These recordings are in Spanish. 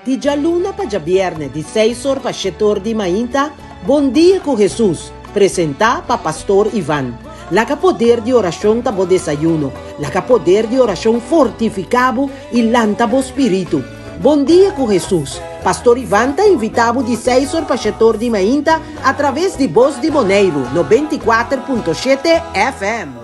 Di già luna pa già viernes, di 6 ore pa 7 ore di mainta, Bon dia con Jesus, presenta pa Pastor Ivan. La ca poder di oración tabo desayuno, la ca poder di oración fortificabo il lantabo spiritu. Bon dia con Jesus. Pastor Ivan ta invitabo di 6 ore pa 7 ore di mainta através di Voz di Boneiro, 94.7 FM.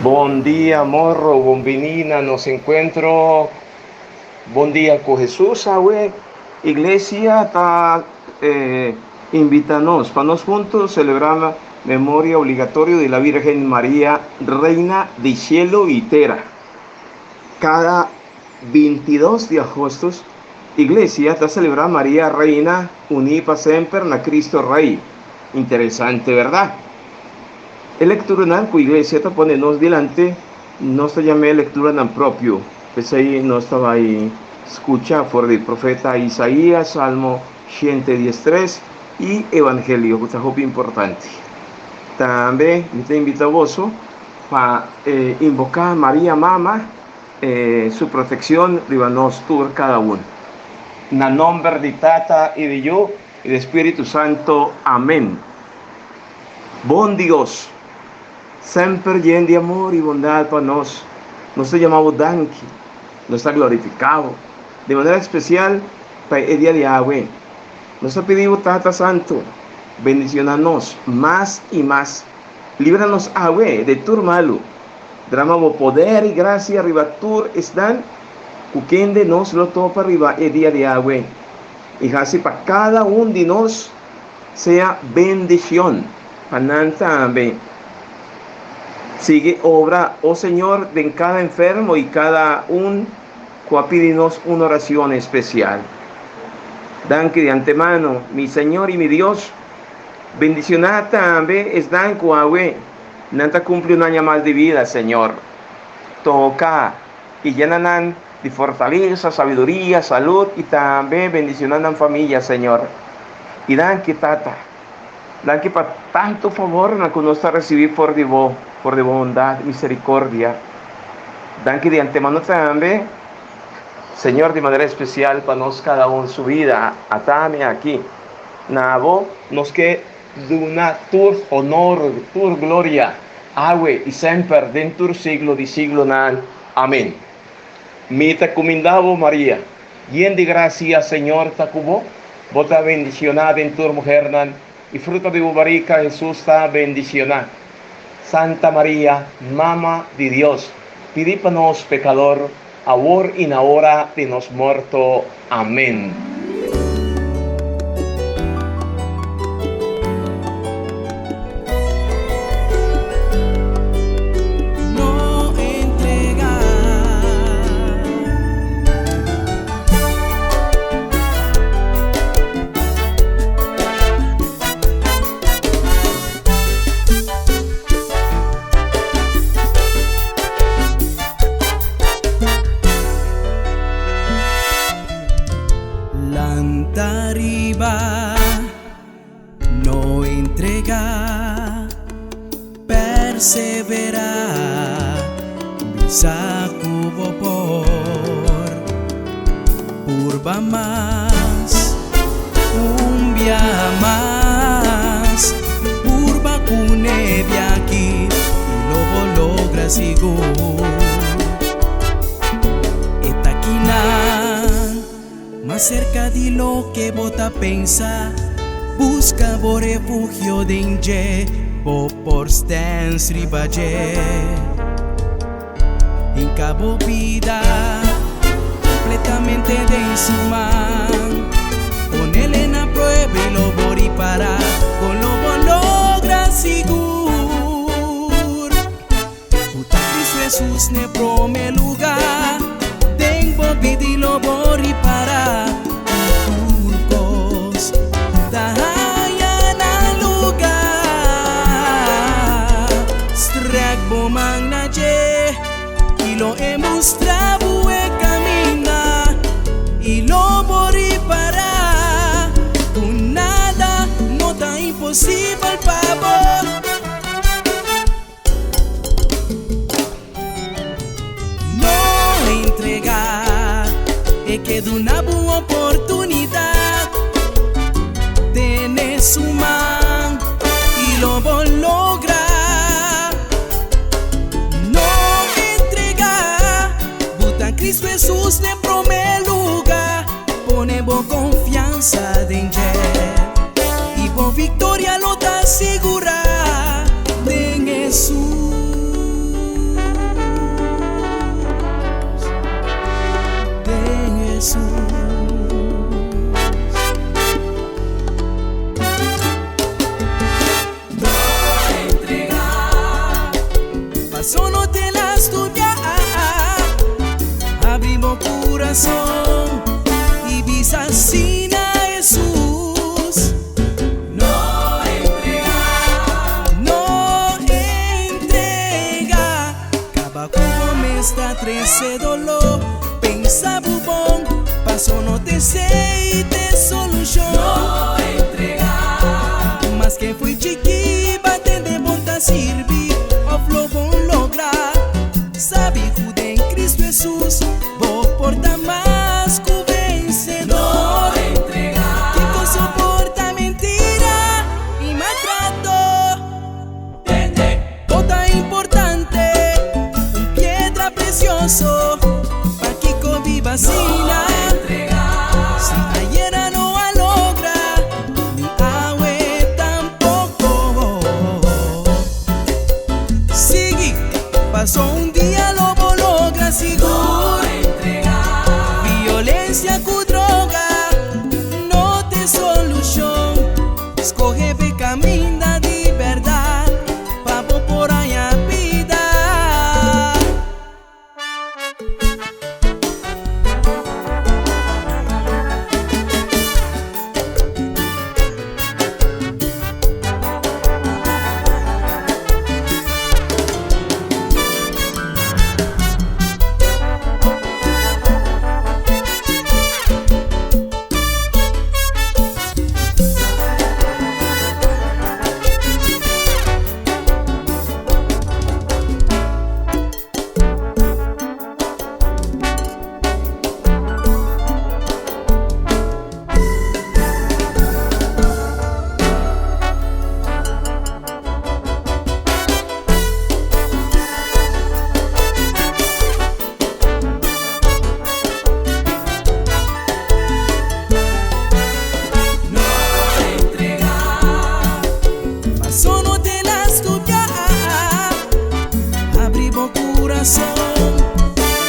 Buen día, morro, bombinina, nos encuentro. Buen día con Jesús, awe. Iglesia está invítanos para nos juntos celebrar la memoria obligatoria de la Virgen María, Reina de Cielo y Tierra. Cada 22 de agosto, Iglesia está celebrando María Reina, unida siempre a Cristo Rey. Interesante, ¿verdad? El lectura en la iglesia te ponernos delante, no se llama lectura en propio, pues ahí no estaba ahí, escucha por el profeta Isaías, Salmo 113 y Evangelio, que es algo importante. También te invito a vos para invocar a María Mama, su protección, ribanos tur cada uno. En el nombre de Tata y de yo y de Espíritu Santo, amén. Bon Dios, siempre lleno de amor y bondad para nos te llamamos Danki, nos está glorificado, de manera especial para el día de hoy. Nos ha pedido Tata Santo, bendicionanos más y más, líbranos hoy de tur malo, drama poder y gracia arriba tur están, cuquende nos lo topa arriba el día de hoy, y así para cada uno de nos sea bendición, para también. Sigue obra, oh Señor, de cada enfermo y cada uno pídenos una oración especial. Dan que de antemano, mi Señor y mi Dios, bendicionada también es dan cuahue, nanta cumple un año más de vida, Señor. Toca y llenan de fortaleza, sabiduría, salud y también bendicionan a familia, Señor. Y dan que tata, dan que para tanto favor que nos está recibir por de bondad, misericordia. Dan que de antemano también, Señor, de manera especial para nos cada uno su vida, atame aquí. Nabo, nos que de una tur honor, tur gloria, agüe y siempre dentro siglo de siglo nan. Amén. Mi te comendavo María, llena de gracia, Señor, tacubo, bota bendicionada en tu mujer nan, y fruto de bubarica Jesús está bendicionada. Santa María, Mama de Dios, pidi para nos pecador, ahora y en la hora de nos muerto. Amén. Arriba, no entrega, perseverar, bisa cubo por curva más, un día más, curva cune de aquí, y lo logra sigo, más cerca de lo que bota pensa, busca bo refugio denje, bo por stans ribaje. En cabo vida, completamente de encima, con él en la prueba y lo bori para, con lo bo logra sigur. Puta Cristo Jesús ne prome lugar, tengo vida y lo bori para. Turcos, dahaya na lugar. es humano y lo logra. No entrega, buta Cristo Jesús en primer lugar. Ponemos confianza en Él y por victoria lo da segura en Jesús. En Jesús. Solo te la estudiar, abrimos corazón y visa así a Jesús. No entrega, acaba como está trece dolor, pensa bubón, paso no te sei te solución. No entrega, más que fui chiqui, bate de monta sirvi, of lo bon lograr. Sabe jude en Cristo Jesús, vos porta más que vencedor. No entregar, que no soporta mentira y maltrato. Bota importante, un piedra precioso, pa' que conviva sin la entregar. Si ayer no logra, ni agüe tampoco. Sigue, pasó un día lo logra seguro. Violencia con droga no te solución. Escoge ve camina de verdad, papo por allá vida.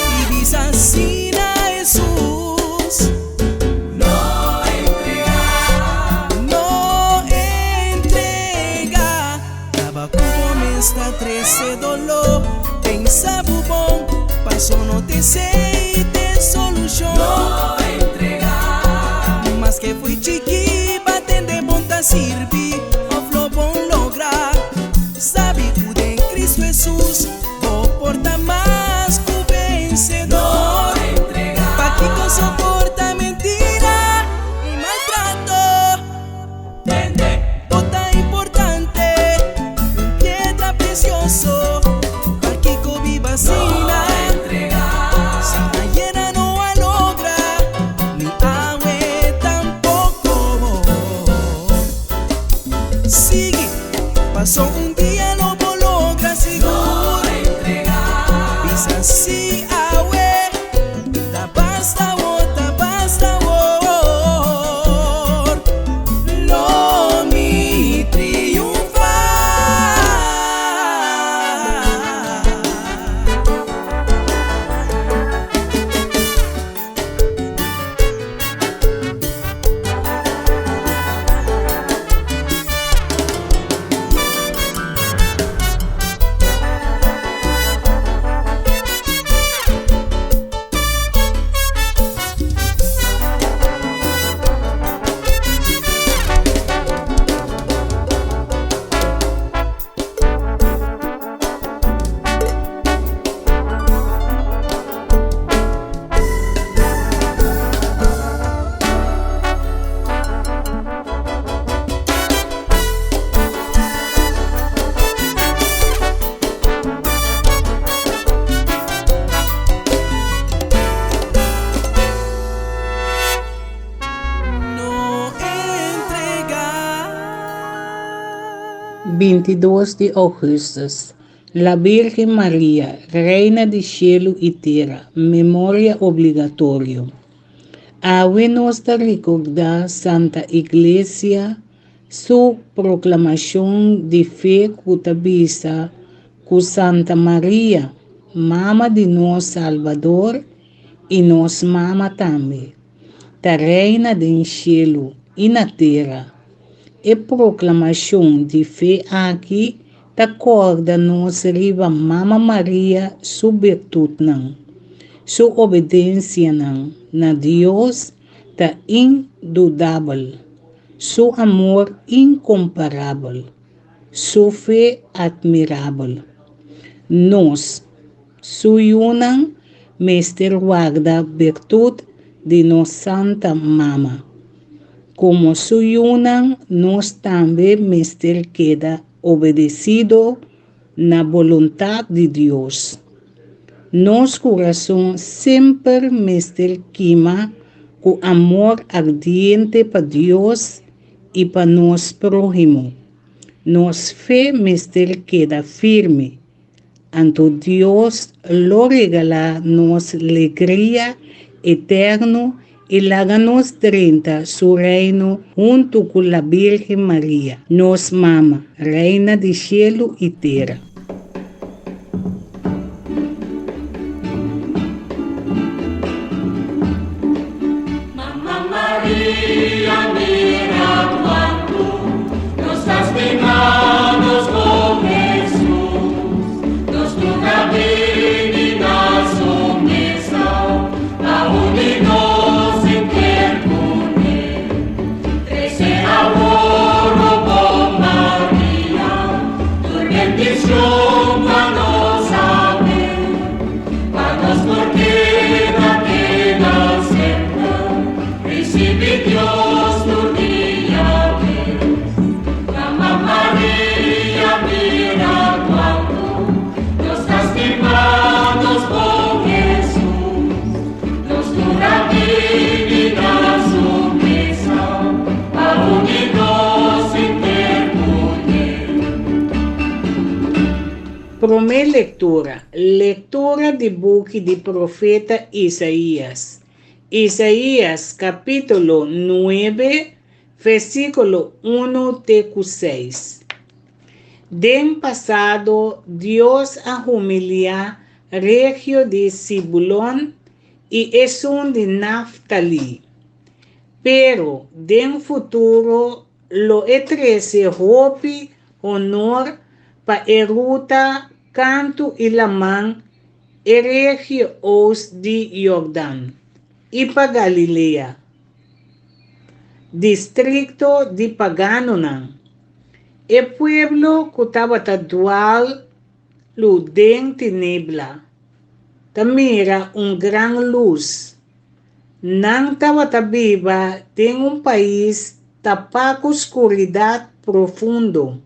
Y visa así a Jesús. No entrega, acaba como está trece dolor, pensa bubón, paso no te sei te solución. No entrega, más que fui chiqui, baten de monta sirvi, of lo bon lograr. Sabe jude en Cristo Jesús, porta más que vencedor. Pa' que no soporta mentira y maltrato. Bota importante, un piedra precioso, pa' que conviva sin la entrega. Si ayer no logra, ni agüe tampoco. Sigue, pasó un día lo logra seguro. Así awe, ta basta war, lo mi triunfar. 22 de agosto, la Virgen María, Reina de Cielo y Tierra, memoria obligatorio. Ave nos da recordar Santa Iglesia, su proclamación de fe cutabisa con Santa María, Mama de nos Salvador y nos mama también, la Reina del Cielo y la Tierra. E proclamação de fé aqui acorda nos riba Mama Maria sua virtude não, sua obediência não, na Deus tá indudável, seu amor incomparável, sua fé admirável. Nós, suyunang Mester guarda virtude de nossa Santa Mama. Como suyunan, nós também mester queda obedecido na vontade de Deus. Nosso coração sempre mester queima com amor ardiente para Deus e para nosso próximo. Nossa fé mester queda firme. Anto Deus lo regala nos alegria eterna y láganos 30 su reino junto con la Virgen María, nos mama, Reina de Cielo y Tierra. Mamma María, mira cuánto nos has pegados con Jesús, nos toca dignidad su mesa, aún y no. Primeira leitura do book do profeta Isaías. Isaías capítulo 9, versículo 1 até 6. Den passado, Deus a humilhar região de Zebulon e Esum de Naftali. Pero, den futuro, lo etrece hope, honor, pa eruta, canto e lamang, região os de Jordão, e pa Galilea. Distrito de Paganonan. E pueblo que estava dual, den tenebla. Tamira gran luz. Não estava viva, tem país tapa com escuridade profundo.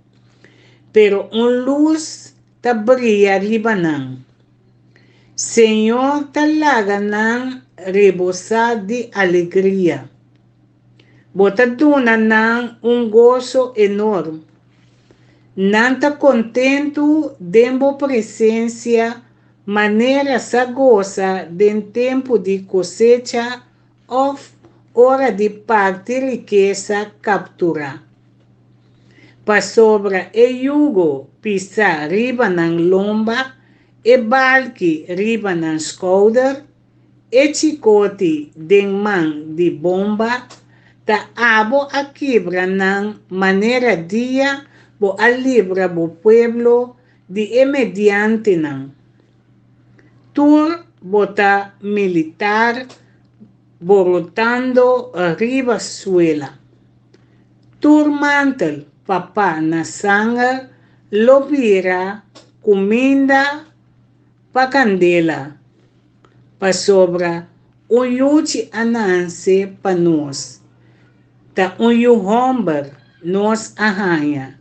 Pero luz ta brilha Libanão. Senhor talaga nang rebosar de alegria. Botaduna nang gozo enorme. Nanta contento dembo presença, maneira sagosa de tempo de cosecha ou hora de parte riqueza capturar. Pa sobra e yugo pisa riba ng lomba, e balki riba ng schouder, e chikoti den man di bomba, ta abo a quebra ng manera dia bo alibra bo pueblo di mediante ng. Tur bota militar borotando arriba suela. Tur mantel papa na sanga, lobira, comida, pa candela, pa sobra, yuchi ananse pa nós, ta homber nos arranha,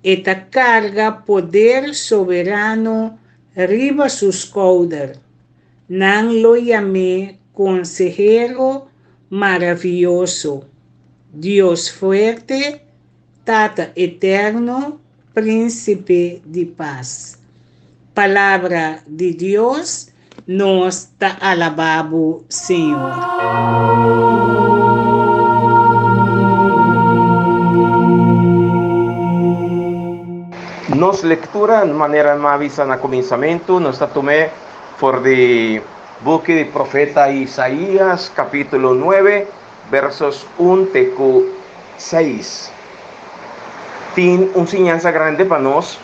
e ta carga poder soberano riba sus couder, nang lo llame consejero maravilloso, Dios fuerte, Tata eterno, príncipe de paz. Palabra de Dios, nos está alabado, Señor. Nos lectura de manera más vista en el comenzamiento, nos está tomé por el buque del profeta Isaías, capítulo 9, versos 1 tecu 6. Tiene una enseñanza grande para nos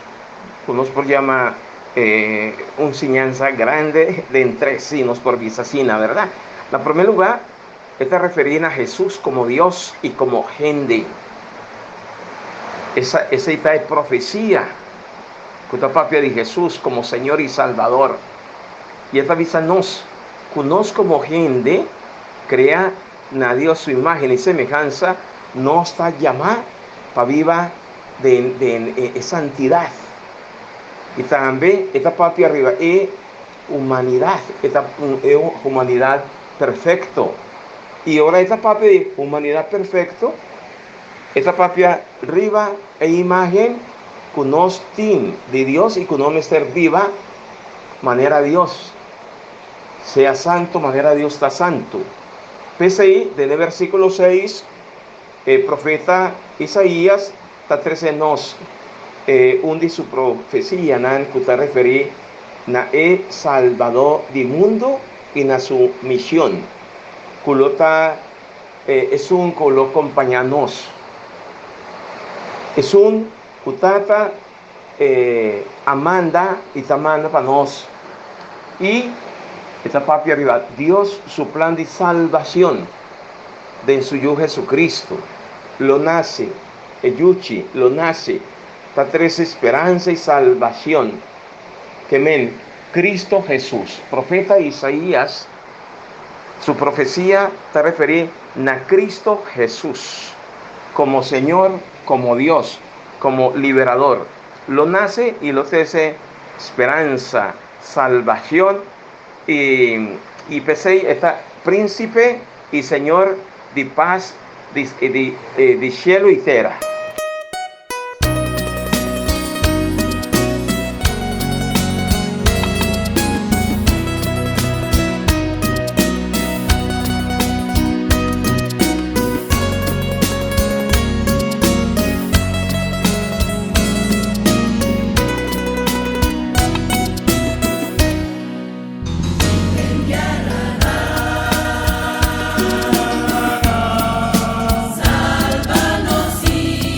por llama una enseñanza grande de entre sí, nos por visacina, ¿verdad? En primer lugar, está referiendo a Jesús como Dios y como gente. Esa es profecía que está propia de Jesús como Señor y Salvador. Y esta visa nos como gente crea a Dios su imagen y semejanza, nos está llamada para viva de santidad. Y también esta parte arriba es humanidad, esta humanidad perfecto. Y ahora esta parte de humanidad perfecto, esta parte arriba es imagen que nos tiene de Dios y que nos ser viva manera Dios. Sea santo, manera Dios está santo. Pese ahí, desde el versículo 6, el profeta Isaías está trecenos un de su profecía, que está referido a el Salvador del mundo y a su misión. Es un que lo acompañanos. Es un cutata amanda y tamanda para nos. Y esta parte arriba, Dios, su plan de salvación de su Hijo Jesucristo, lo nace, Yuchi, lo nace, está tres esperanza y salvación. Que men, Cristo Jesús, profeta Isaías, su profecía está referida a Cristo Jesús, como Señor, como Dios, como liberador. Lo nace y lo hace esperanza, salvación y pese está príncipe y Señor de paz de cielo y tierra. Sálvanos y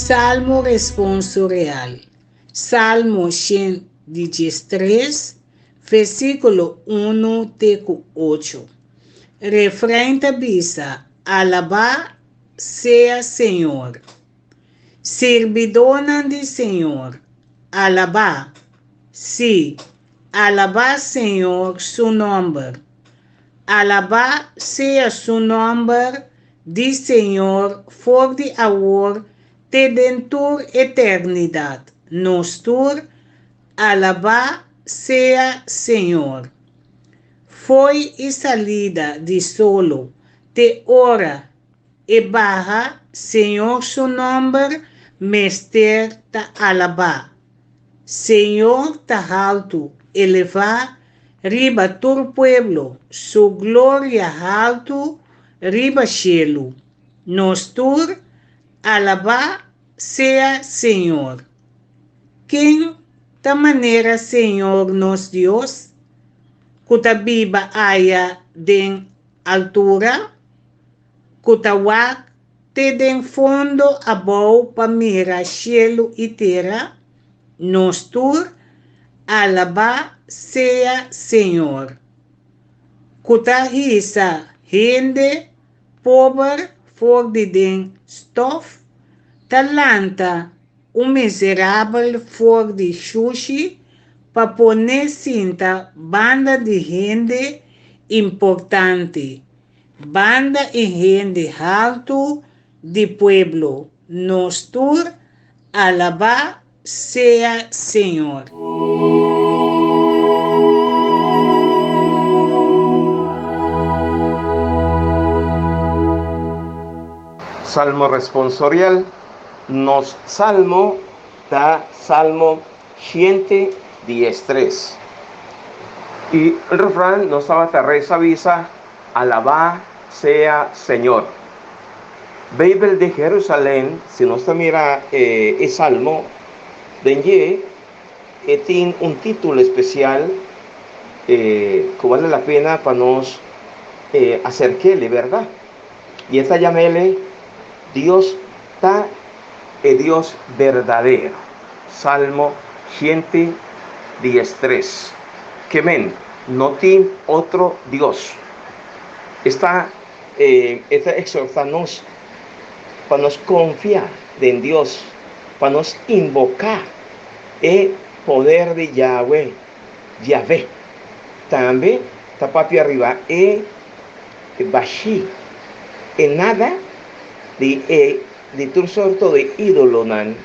Salmo responsorial. Salmo 113, versículo 1 teco 8. Refrão tabisa, alabá sea Senhor. Servidona de Senhor, alabá. Sí, alabá Senhor su nombre. Alabá sea su nombre de Senhor, for de agora, te dentur eternidad. Nostur, alabá sea Senhor. Foi e salida de solo, te ora e barra, Senhor su nombre, mester ta alabá. Senhor ta alto, eleva, riba tur pueblo, su gloria alto, riba cielo. Nostur, alabá sea Senhor. Quem ta maneira Senhor nos Dios, kutabiba aya den altura, kutawak te den fondo abou pa mira cielo e terra, nostur, alabá sea Senhor. Kutahisa gente pobre for de den stof, talanta miserável for de xuxi, pa poner cinta banda de gente importante, banda e gente alto de pueblo, nostur, alabá sea Senhor. Salmo responsorial. Nos salmo da Salmo 113. Y el refrán nos estaba Teresa Visa, alabá sea Señor. Bible de Jerusalén, si no se mira el Salmo, tiene un título especial que vale la pena para nos acercarle, ¿verdad? Y esta llamele Dios está Dios verdadero. Salmo 113. Que men, no tiene otro Dios. Esta exhortanos para nos confiar en Dios, para nos invocar el poder de Yahweh. También está papi arriba bashi. En nada de tu sorto de ídolo nan.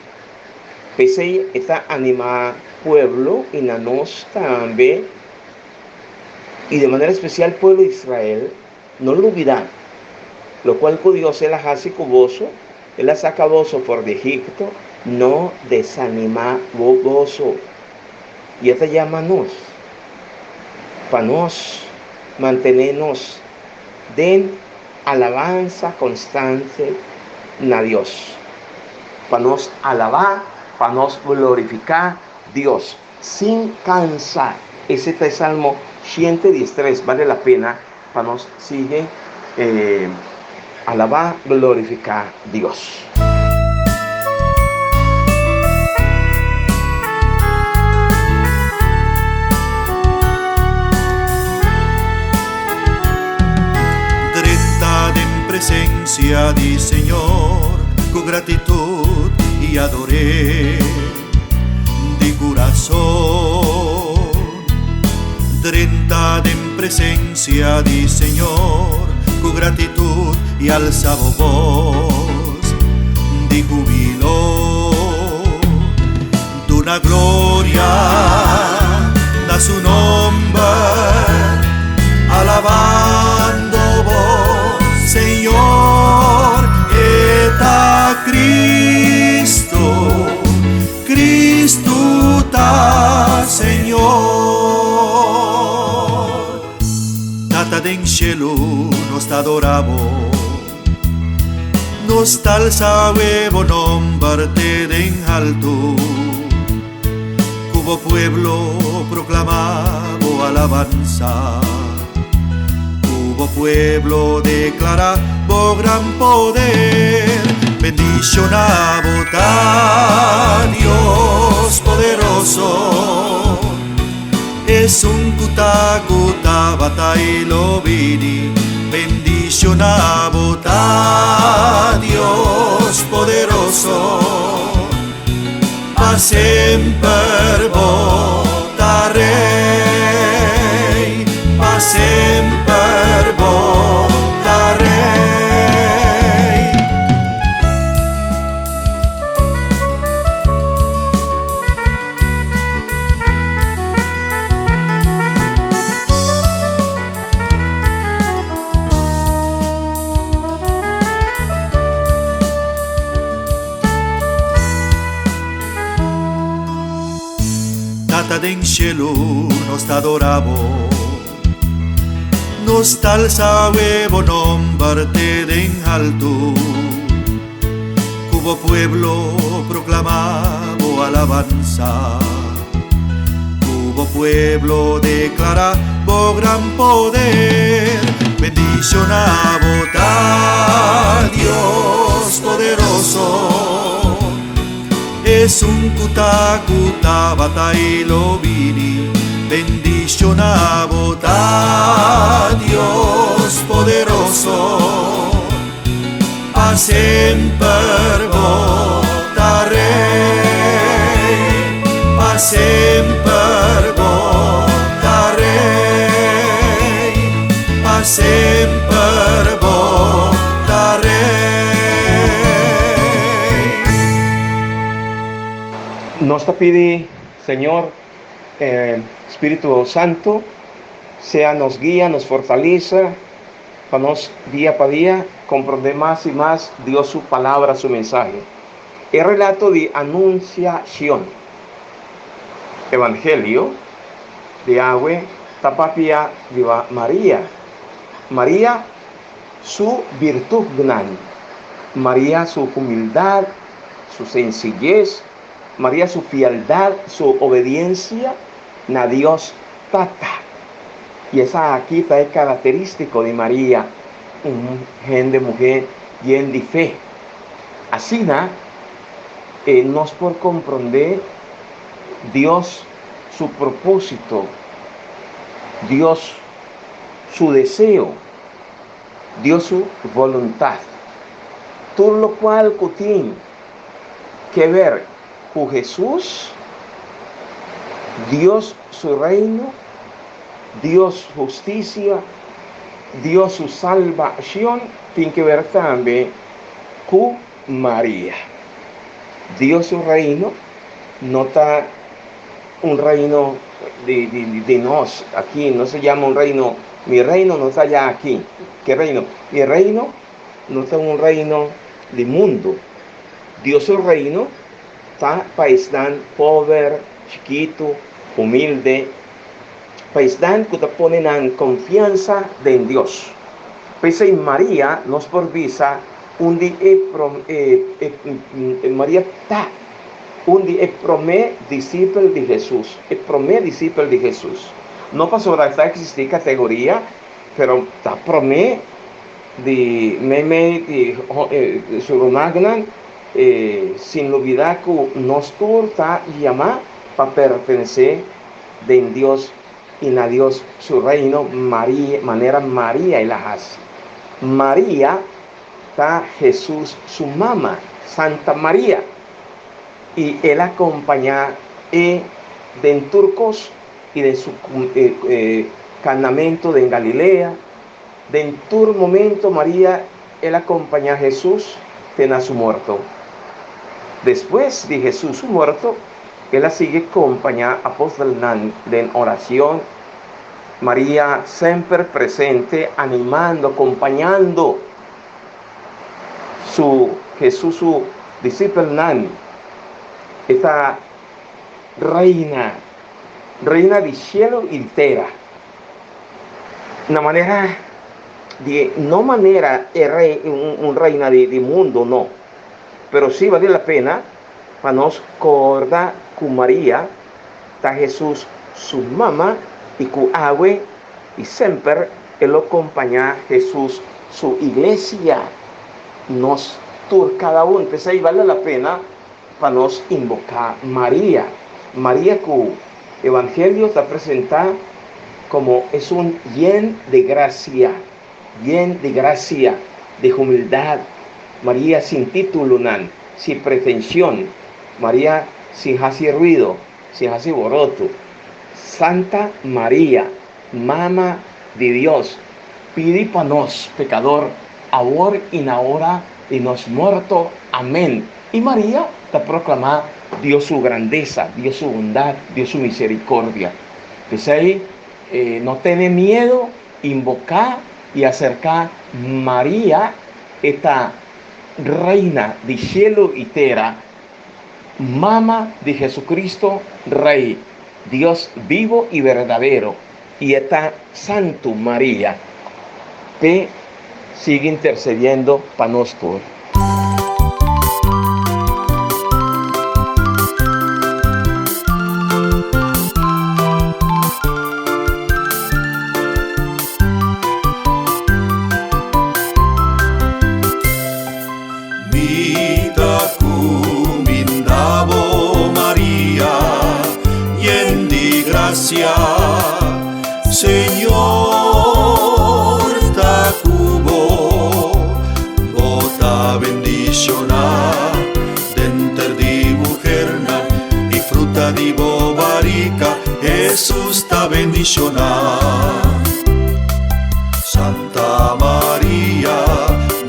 Pese esta anima pueblo y nanos también, y de manera especial pueblo de Israel, no lo olvidan, lo cual con Dios él hace cuboso, él la saca bozo por de Egipto, no desanima gozo. Y esta llamanos, para nos mantenernos den alabanza constante a Dios, para nos alabar, para nos glorificar Dios sin cansar. Ese es Salmo 113, vale la pena para nos sigue alabar, glorificar Dios. En presencia di Señor, con gratitud y adoré di corazón. 30 en presencia di Señor, con gratitud y alzaba voz di jubilo, d'una gloria da su nombre, alabando vos, Señor, eta Cristo, Cristo ta Señor. Tata den cielo nos adoramos, nos alzamos nombre den alto, como pueblo proclamamos alabanza. Pueblo declara por gran poder, bendición a votar, Dios poderoso. Es un kutakuta batailo bini, bendición a votar, Dios poderoso. Pa sempre votarei, pa sempre votarei. Tata del cielo nos adoramos, nos alzamos nombrarte en alto, como pueblo proclamamos alabanza, como pueblo declaramos gran poder, bendición a votar, Dios poderoso. Es un kutakuta batailo bini, bendición a votar, Dios poderoso. Pa sempre votarei, pa sempre votarei, pa sempre votarei. Nos te pide, Señor, Espíritu Santo, sea nos guía, nos fortaleza, para nos día para día comprender más y más Dios su palabra, su mensaje. El relato de anunciación, evangelio de agua, tapapia de María. María, su virtud gran. María, su humildad, su sencillez. María, su fieldad, su obediencia a Dios tata. Y esa aquí está característico de María, gen de mujer llena de fe. Así nos por comprender Dios su propósito, Dios su deseo, Dios su voluntad. Todo lo cual tiene que ver con Jesús, Dios su reino, Dios justicia, Dios su salvación, tiene que ver también con María. Dios su reino no está un reino de nos aquí, no se llama un reino, mi reino no está ya aquí. ¿Qué reino? Mi reino no está un reino de mundo. Dios su reino está paisán pobre, chiquito, humilde, paisán que te ponen en confianza en Dios. Pues en María nos por visa un día María está un día promé discípulo de Jesús, promé discípulo de Jesús. No pasó de esta existir categoría, pero está promé de meme de surunagnan sin olvidar que nos está llamado para pertenecer de Dios y a Dios su reino, María, manera María y la hace. María está Jesús su mamá, Santa María, y él acompaña de turcos y de su casamiento de Galilea. De en todo momento María, él acompaña a Jesús en su muerto. Después de Jesús su muerto, él sigue acompañando apóstol en oración. María siempre presente, animando, acompañando su Jesús, su discípulo esta reina de cielo y tierra. Una manera de, no manera un reina de mundo, no. Pero sí vale la pena para nos acordar con María, está Jesús su mamá y con agua, y siempre él acompaña a Jesús su iglesia. Nos por cada uno. Entonces ahí vale la pena para nos invocar María. María que el Evangelio está presentado como es un bien de gracia, de humildad. María sin título, sin pretensión. María sin hacer ruido, sin hacer boroto. Santa María, Mamá de Dios, pide para nos, pecador, ahora y en la hora de nos muerto. Amén. Y María te proclama Dios su grandeza, Dios su bondad, Dios su misericordia. Entonces ahí no tiene miedo invocar y acercar María, esta reina de cielo y tierra, mamá de Jesucristo, Rey, Dios vivo y verdadero, y esta Santo María que sigue intercediendo para nosotros. Señor, tacubo, bota bendiciona, denter di mujerna, y fruta di bobarica, Jesús ta bendiciona. Santa María,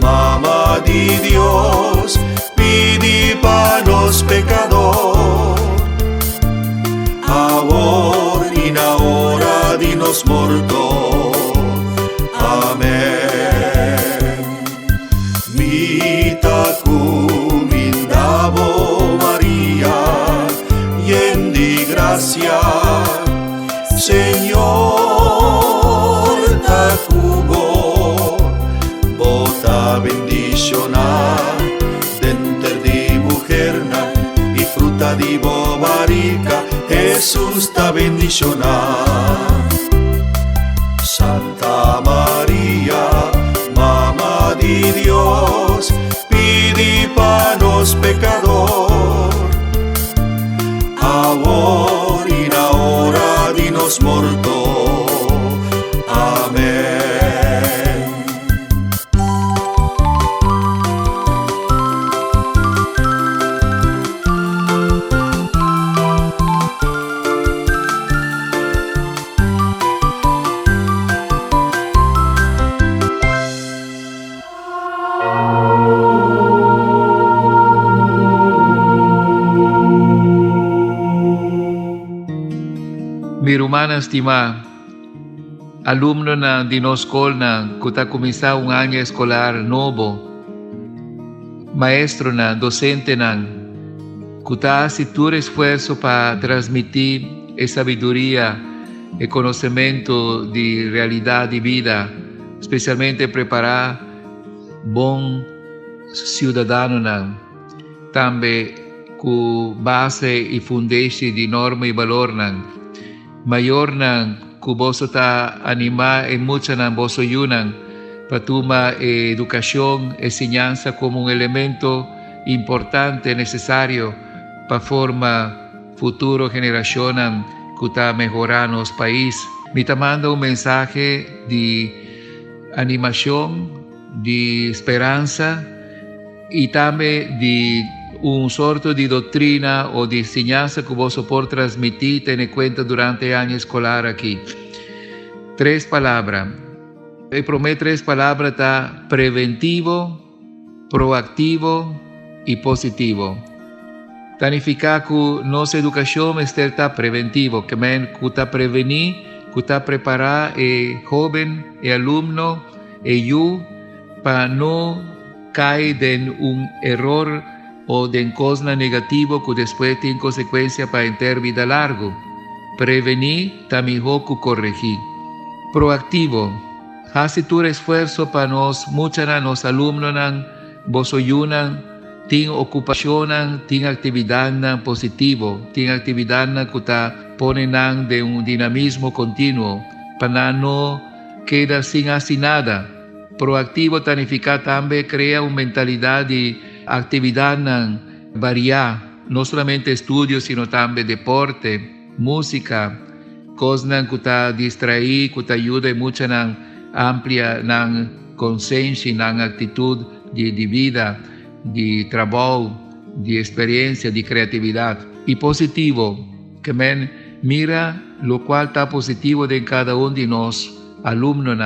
Mamá di Dios, pidi pa nos pecador, ahora y na hora di nos morto. Amén. Mita cumindabo María, yen di gracia, Señor tacubo, bota bendiciona, denter di mujerna, y fruta di bobarica, Jesús ta bendiciona. Santa María, Mamá di Dios, pidi pa nos pecador, ahora y na hora di nos morto. Amén. Mi rumana estima, alumno na dinoskol na kuta kumisa un año escolar novo, maestro na docente na kuta si tu esfuerzo para transmitir sabiduría y conocimiento de realidad de vida, especialmente preparar buen ciudadano na, también con base y fundation de norma y valor na, mayor nang kuboso ta anima en mucha nang boso yunang patuma educación enseñanza como un elemento importante necesario para forma futuro generación nang kuta mejorar nos país. Me ta manda un mensaje de animación, de esperanza y también de un sorto de doctrina o de enseñanza que vos por transmitir, tener cuenta durante el año escolar aquí. 3 palabras. Y prometo 3 palabras: está preventivo, proactivo y positivo. Significa que nuestra educación está preventivo, que está prevenir, que está preparar el joven, el alumno, el yo, para no caer en un error o de cosa negativo que después tiene consecuencia para enter vida largo. Prevenir también que corregir. Proactivo. Hace tu esfuerzo para nos, muchos de los alumnos, vos oyunan, tienen ocupación, tienen actividad positivo, tienen actividad que te ponen de un dinamismo continuo, para no quedar sin hacer nada. Proactivo significa también crea una mentalidad de actividad variada, no solamente estudios, sino también deporte, música, cosas que te distraen, que te ayudan mucho en amplia conciencia, en actitud de vida, de trabajo, de experiencia, de creatividad. Y positivo, que mira lo cual está positivo de cada uno de los alumnos.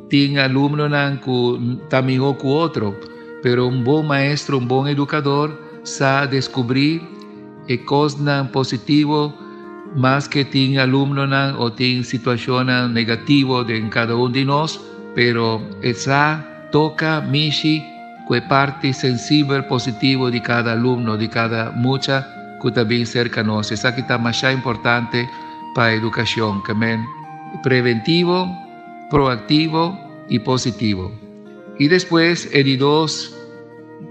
Tiene alumnos que está mejor que otro, pero un buen maestro, un buen educador sabe descubrir cosas positivas más que tiene alumnos o tiene situaciones negativas en cada uno de nosotros, pero esa toca mishi que parte sensible positivo de cada alumno, de cada mucha que también cerca de nosotros. Esa que está más importante para la educación, que preventivo, proactivo y positivo. Y después, de dos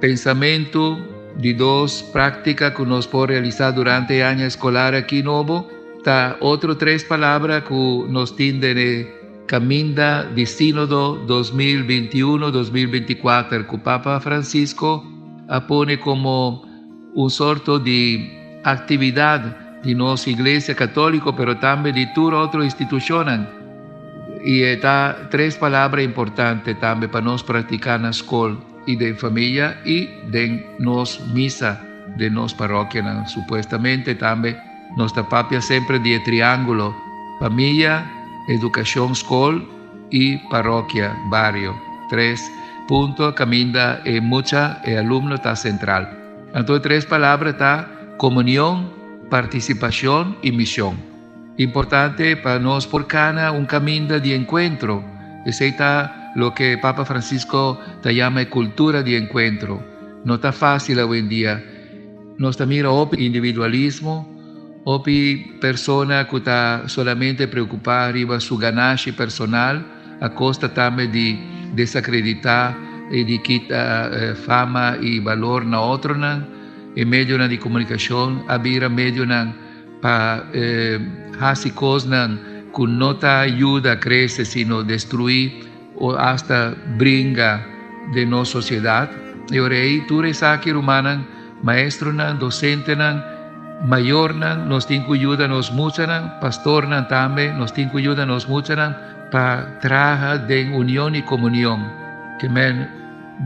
pensamientos, de dos prácticas que nos podemos realizar durante el año escolar aquí nuevo, está otras 3 palabras que nos tienden de Caminda de Sínodo 2021-2024, que Papa Francisco pone como un sorto de actividad de nuestra Iglesia Católica, pero también de todas otras instituciones. Y está 3 palabras importantes también para nos practicar en la escuela y de familia y de nos misa, de nos parroquia. Supuestamente también nuestra papia siempre de triángulo, familia, educación, escuela y parroquia, barrio. 3 puntos, caminda mucha, el alumno está central. Entonces 3 palabras está comunión, participación y misión. Importante para nos por cana un camino de encuentro. Ese está lo que Papa Francisco te llama cultura de encuentro. No está fácil hoy en día. Nos mira opi individualismo, opi persona que está solamente preocupada arriba su ganancia personal, a costa también de desacreditar y de quitar fama y valor na otro, en medio de comunicación, abrir medio para hacer cosas que no te ayuda a crecer, sino destruir o hasta brinca de nuestra sociedad. Y ahora ahí tú eres aquí humana, maestro, docente, mayor, nos tiene que ayudarnos mucho, pastor también, nos tiene que ayudarnos mucho para trabajar de unión y comunión. Que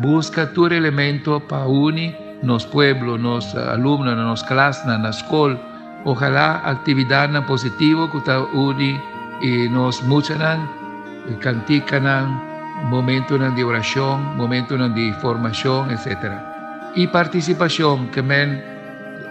busca tu elemento para unir nos pueblos, nos alumnos, nos clases, na escuela. Ojalá actividad positiva que te une y nos muchan, cantican, momentos de oración, momentos de formación, etc. Y participación, que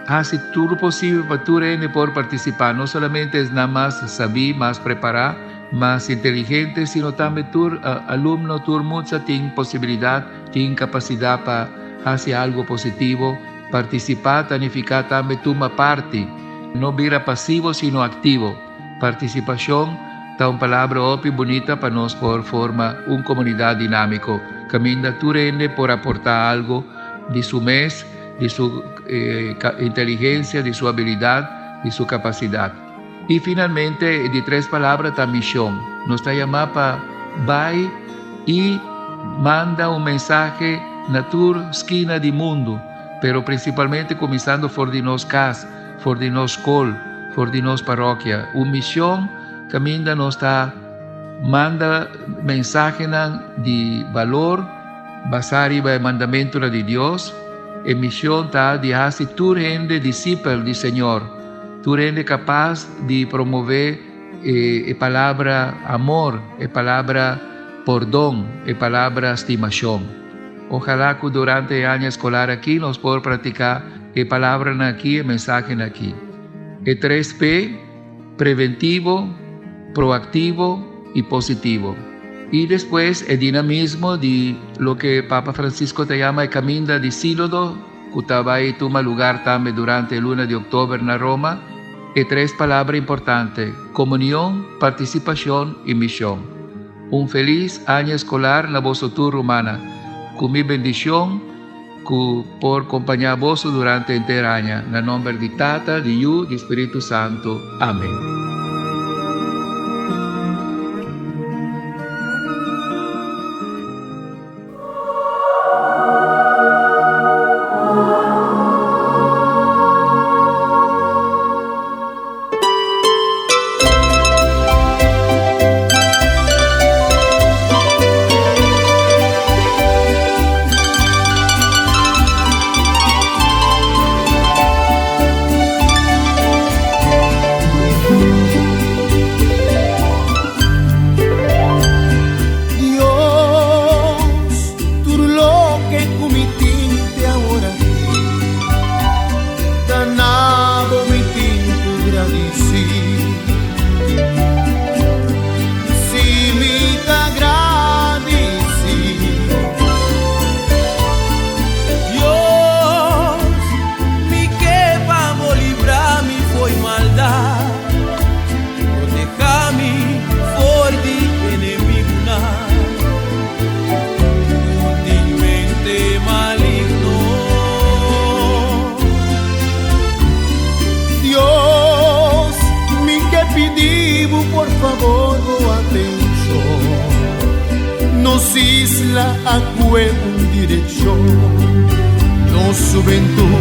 hace todo lo posible para tu por participar. No solamente es nada más saber, más preparar, más inteligente, sino también tu alumno, tu mucha tiene posibilidad, tiene capacidad para hacer algo positivo, participar, significa también tomar parte. No vira pasivo, sino activo. Participación está una palabra muy bonita para nos por formar una comunidad dinámica. Camina tu rende por aportar algo de su mes, de su inteligencia, de su habilidad, de su capacidad. Y finalmente, de 3 palabras, está misión. Nos está llamando para vai y manda un mensaje na tua esquina del mundo, pero principalmente comenzando por de nos casa, for de nos escola, for de nos parroquia. Una misión caminda nos está manda mensaje de valor basado en el mandamiento de Dios. E misión está de hacer tu gente discípulo del Señor, tu gente capaz de promover palabra amor, palabra perdón, palabra estimación. Ojalá que durante el año escolar aquí nos podamos practicar palabra aquí, mensaje aquí. 3P, preventivo, proactivo y positivo. Y después el dinamismo de lo que Papa Francisco te llama el camino de Sínodo, que va a tomar lugar también durante el 1 de octubre en Roma. 3 palabras importantes: comunión, participación y misión. Un feliz año escolar en la vosotros humana. Con mi bendición, por acompañar vos durante el entero año. En el nombre de Tata, de Hijo y de Espíritu Santo. Amén. Isla a un dirección, no juventud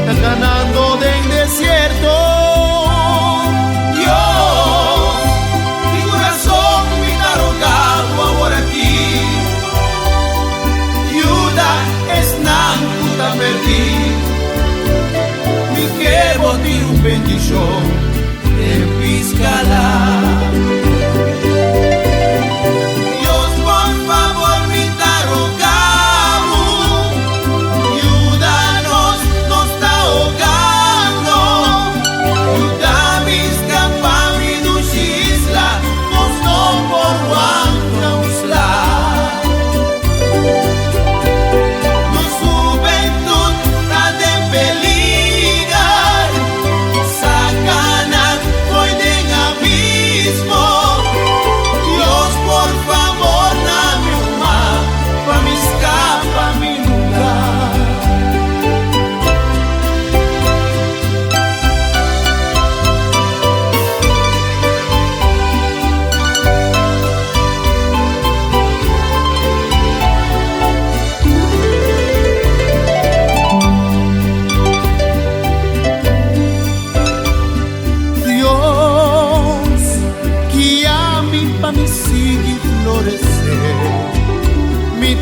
está ganando del desierto. Dios, mi corazón me está rogando ahora aquí. Ayuda es nancuta perdido. Mi que botir un bendición de piscala.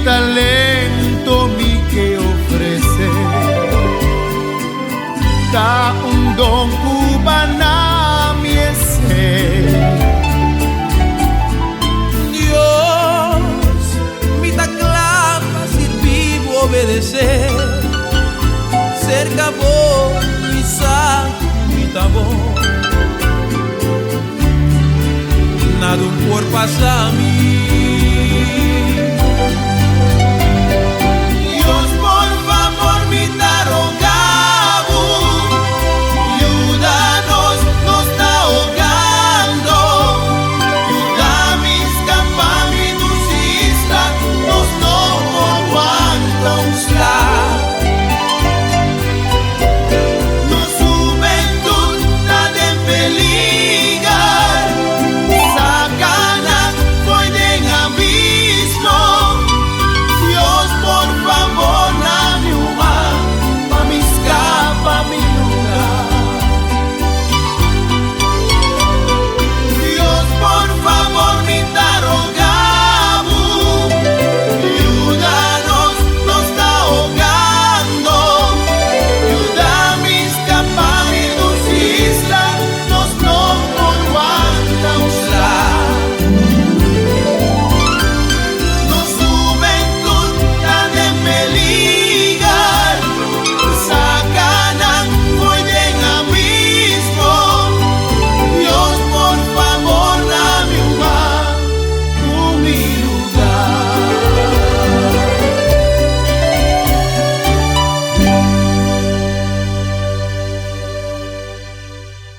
Talento mi que ofrece, da un don cubana mi ese. Dios, mi taclama sirvi obedecer, cerca vos mi sa mi tabor, nada un por pasa a mí.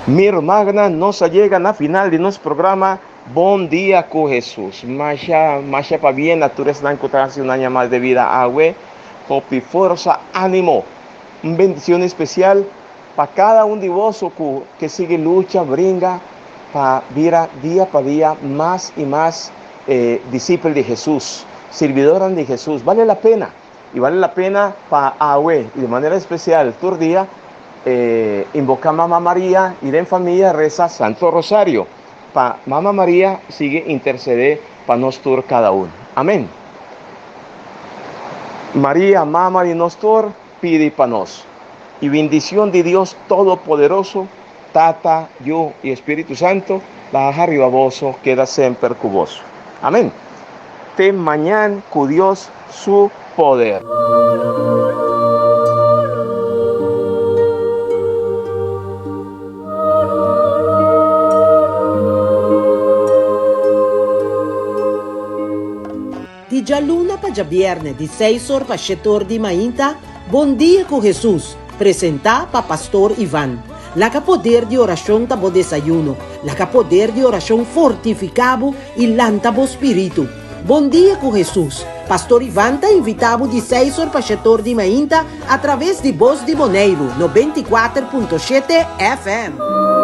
Mi hermana nos llegan a final de nuestro programa Buen Día con Jesús. Masha pa bien, naturales nan encontrarse un año más de vida, agüe, hopi, fuerza, ánimo. Una bendición especial para cada un de vosotros que sigue lucha, brinda, para vira día para día más y más discípulos de Jesús, servidores de Jesús. Vale la pena, y vale la pena para agüe, y de manera especial, todo día, invoca a Mamá María y en familia reza Santo Rosario. Pa Mamá María sigue interceder para nosotros cada uno. Amén. María, Mamá de nosotros, pide para nos. Y bendición de Dios Todopoderoso, Tata, yo y Espíritu Santo, la arriba voso queda sempre cuboso. Amén. Te mañana con Dios su poder. Di già luna pa già viernes, di 6 horas pa 7 horas di mainta, Bom Dia con Jesús, presenta pa Pastor Iván. La que poder de oración tabo desayuno, la que poder de oración fortificado y lantabo espíritu. Bom Dia con Jesús. Pastor Iván te invitado de 6 horas pa 7 horas di mainta a través de Voz de Boneiro, 94.7 FM.